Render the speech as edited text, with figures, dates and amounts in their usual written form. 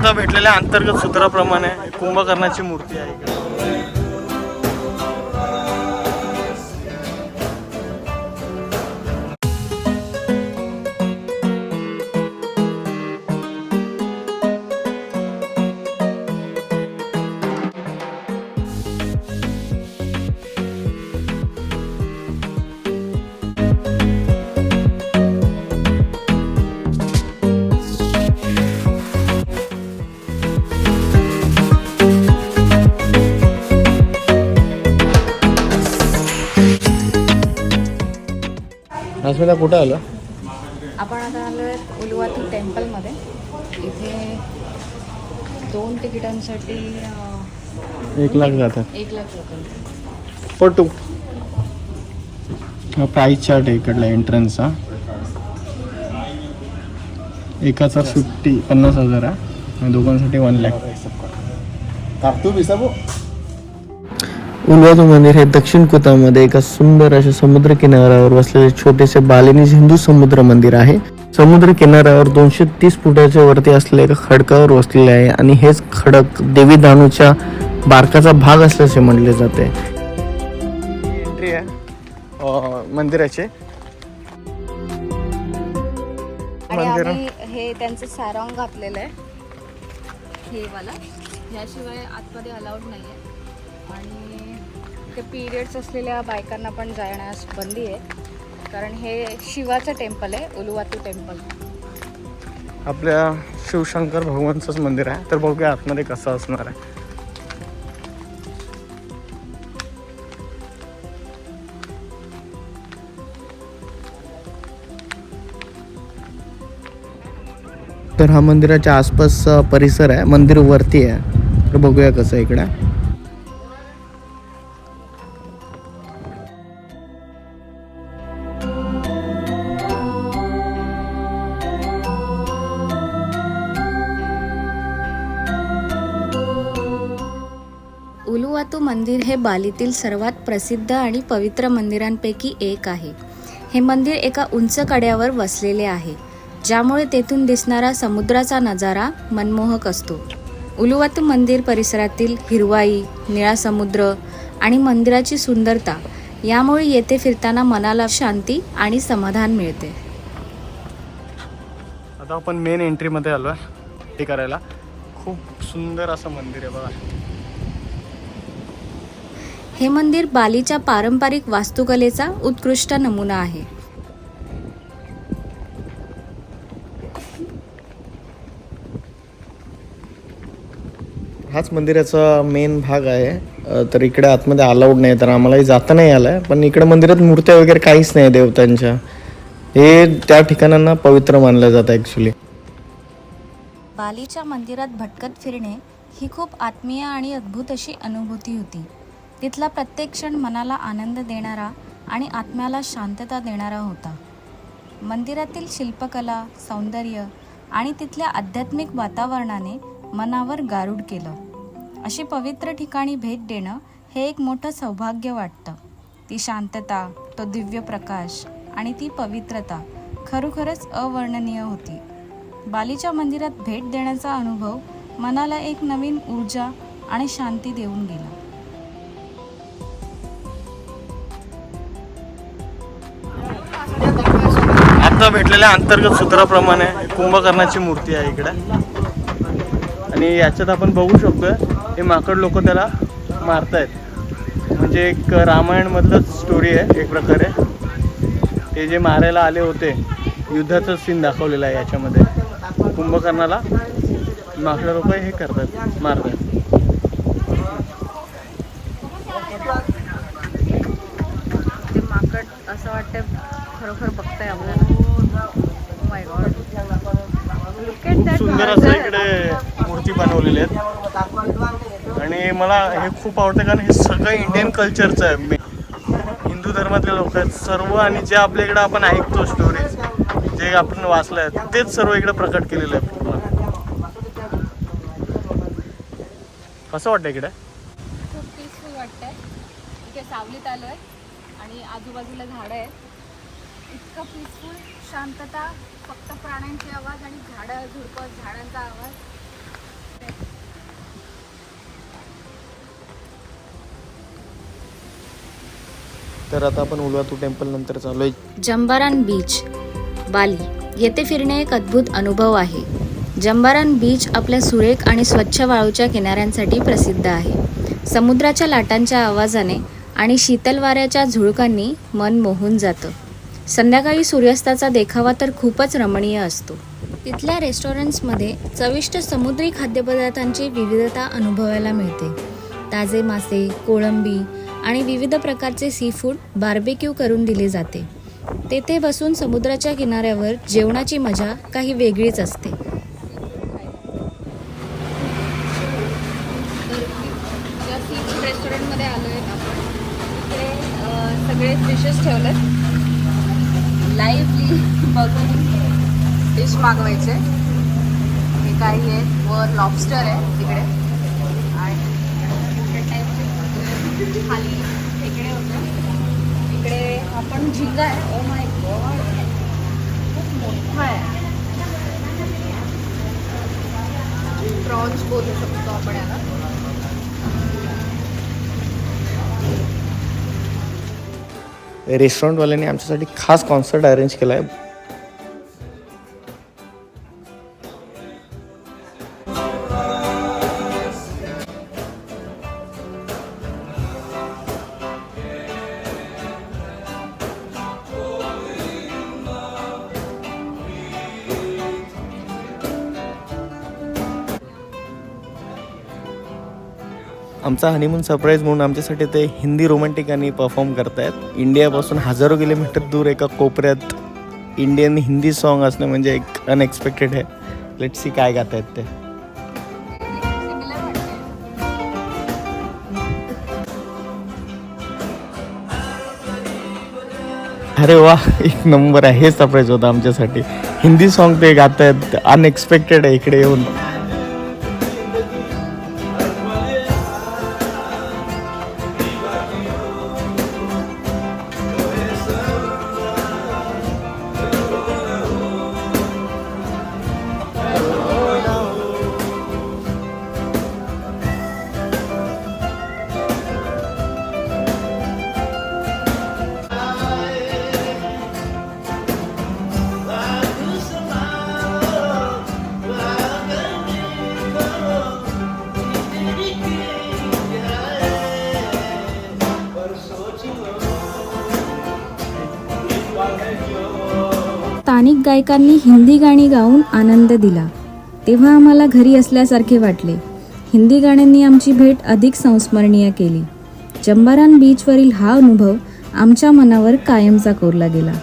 आता भेटलेल्या अंतर्गत सूत्राप्रमाणे कुंभकर्णाची मूर्ती आहे इकडे. अस्मिता कुठं आलं? आपण आता आलोय उलुवाती टेम्पलमध्ये. इथे 2 तिकिटांसाठी 1 लाख जातात. 1 लाख जातात. फोटो हा प्राईस चार्ट आहे इकडला एंट्रन्सचा. एकाचा 50,000 आहे आणि दोघांसाठी 1 लाख. उलवातू मंदिर हे दक्षिण कोतामध्ये एका सुंदर अशा समुद्र किनाऱ्यावर वसलेले छोटेसे बालिनीज हिंदू समुद्र मंदिर आहे. समुद्र किनाऱ्यावर 230 फुटाच्या वरती असलेल्या एका खडकावर वसलेले आहे आणि हेच खडक देवी दानूच्या बारकाचा भाग असल्याचे म्हटले जाते. एंट्री आहे मंदिराचे. आणि आम्ही हे त्यांचं सारंग घातलेलं आहे हे वाला. याशिवाय आतमध्ये अलाउड नाही आहे आणि ते पिरियड्स असलेल्या बायकांना पण जाण्यास बंदी आहे, कारण हे शिवाचं टेम्पल आहे, उलुवातू टेम्पल. आपल्या शिवशंकर भगवानचंच मंदिर आहे. तर बघूया आतमध्ये कसं असणार आहे. तर हा मंदिराच्या आसपास परिसर आहे. मंदिर वरती आहे. तर बघूया कसं आहे इकडे. उलुवातू मंदिर हे बालीतील सर्वात प्रसिद्ध आणि पवित्र मंदिरांपैकी एक आहे. हे मंदिर एका उंच कड्यावर वसलेले आहे, ज्यामुळे तेथून दिसणारा समुद्राचा नजारा मनमोहक असतो. उलुवातू मंदिर परिसरातील हिरवाई, निळा समुद्र आणि मंदिराची सुंदरता यामुळे येथे फिरताना मनाला शांती आणि समाधान मिळते. आता आपण मेन एंट्री मध्ये आलो आहे हे करायला. खूप सुंदर असं मंदिर आहे बघा. हे मंदिर बालीच्या पारंपरिक वास्तुकलेचा उत्कृष्ट नमुना आहे. हाच मंदिराचा मेन भाग आहे. तर इकडे आतमध्ये अलाउड नाही, तर आम्हालाही जाता नाही आलंय. पण इकडे मंदिरात मूर्त्या वगैरे काहीच नाही देवतांच्या. हे त्या ठिकाणांना पवित्र मानलं जातं ॲक्च्युली. बालीच्या मंदिरात भटकत फिरणे ही खूप आत्मीय आणि अद्भुत अशी अनुभूती होती. तिथला प्रत्येक क्षण मनाला आनंद देणारा आणि आत्म्याला शांतता देणारा होता. मंदिरातील शिल्पकला, सौंदर्य आणि तिथल्या आध्यात्मिक वातावरणाने मनावर गारुड केलं. अशी पवित्र ठिकाणी भेट देणं हे एक मोठं सौभाग्य वाटतं. ती शांतता, तो दिव्य प्रकाश आणि ती पवित्रता खरोखरच अवर्णनीय होती. बालीच्या मंदिरात भेट देण्याचा अनुभव मनाला एक नवीन ऊर्जा आणि शांती देऊन गेला. आता भेटलेल्या अंतर्गत सूत्राप्रमाणे कुंभकर्णाची मूर्ती आहे इकडे. आणि याच्यात आपण बघू शकतोय हे माकड लोक त्याला मारतायत. म्हणजे एक रामायण मधलंच स्टोरी आहे एक प्रकारे. ते जे मारायला आले होते युद्धाचं सीन दाखवलेलं आहे याच्यामध्ये. कुंभकर्णाला माकड लोक हे करतात, मारतात. ते माकड असं वाटतं खरोखर बघताय आपल्याला. खूप सुंदर असं इकडे मूर्ती बनवलेली आहेत. आणि मला हे खूप आवडतं कारण हे सगळं इंडियन कल्चरचं आहे. हिंदू धर्मातले लोक आहेत सर्व. आणि जे आपल्या इकडे आपण ऐकतो स्टोरीज, जे आपण वाचलं आहे तेच सर्व इकडे प्रकट केलेलं आहे पूर्ण. कसं वाटतं इकडे? खूप पीसफुल वाटतंय. इथे सावलीत आलोय आणि आजूबाजूला झाडं आहेत. इतकं पीसफुल, शांतता, फक्त प्राण्यांचे आवाज आणि झाडं झुडपं, झाडांचा आवाज. तर आता आपण उलवातू टेम्पल नंतर चालू आहे. जंबारान बीच, बाली येथे फिरणे एक अद्भुत अनुभव आहे. जंबारान बीच आपल्या सुरेख आणि स्वच्छ वाळूच्या किनाऱ्यांसाठी प्रसिद्ध आहे. समुद्राच्या लाटांच्या आवाजाने आणि शीतल वाऱ्याच्या झुळकांनी मन मोहून जातं. संध्याकाळी सूर्यास्ताचा देखावा तर खूपच रमणीय असतो. तिथल्या रेस्टॉरंट्समध्ये चविष्ट समुद्री खाद्यपदार्थांची विविधता अनुभवायला मिळते. ताजे मासे, कोळंबी आणि विविध प्रकारचे सी फूड बार्बेक्यू करून दिले जाते. तेथे बसून समुद्राच्या किनाऱ्यावर जेवणाची मजा काही वेगळीच असते. सी फूड रेस्टॉरंटमध्ये आलो आहे आपण. इकडे सगळे डिशेस ठेवलेत. लाईव्हली बघून डिश मागवायचे. हे काही आहे, वर लॉबस्टर आहे तिकडे आणि खाली इकडे होतं. इकडे आपण झिंगा आहे. ओ माय गॉड, खूप मोठा आहे. प्रॉन्स बोलू शकतो आपण याला. रेस्टॉरंटवाल्यांनी आमच्यासाठी खास कॉन्सर्ट अरेंज केला आहे. आमचा हनीमून सरप्राईज म्हणून आमच्यासाठी ते हिंदी रोमॅन्टिक गाणी परफॉर्म करतायत. इंडियापासून हजारो किलोमीटर दूर एका कोपऱ्यात इंडियन हिंदी सॉन्ग असणं म्हणजे एक अनएक्सपेक्टेड आहे. लेट्स सी काय गात आहेत ते. अरे वा, एक नंबर आहे. हे सरप्राईज होतं आमच्यासाठी. हिंदी सॉन्ग ते गात आहेत, अनएक्सपेक्टेड आहे इकडे येऊन. स्थानिक गायकांनी हिंदी गाणी गाऊन आनंद दिला, तेव्हा आम्हाला घरी असल्यासारखे वाटले. हिंदी गाण्यांनी आमची भेट अधिक संस्मरणीय केली. जंबारान बीचवरील हा अनुभव आमच्या मनावर कायमचा कोरला गेला.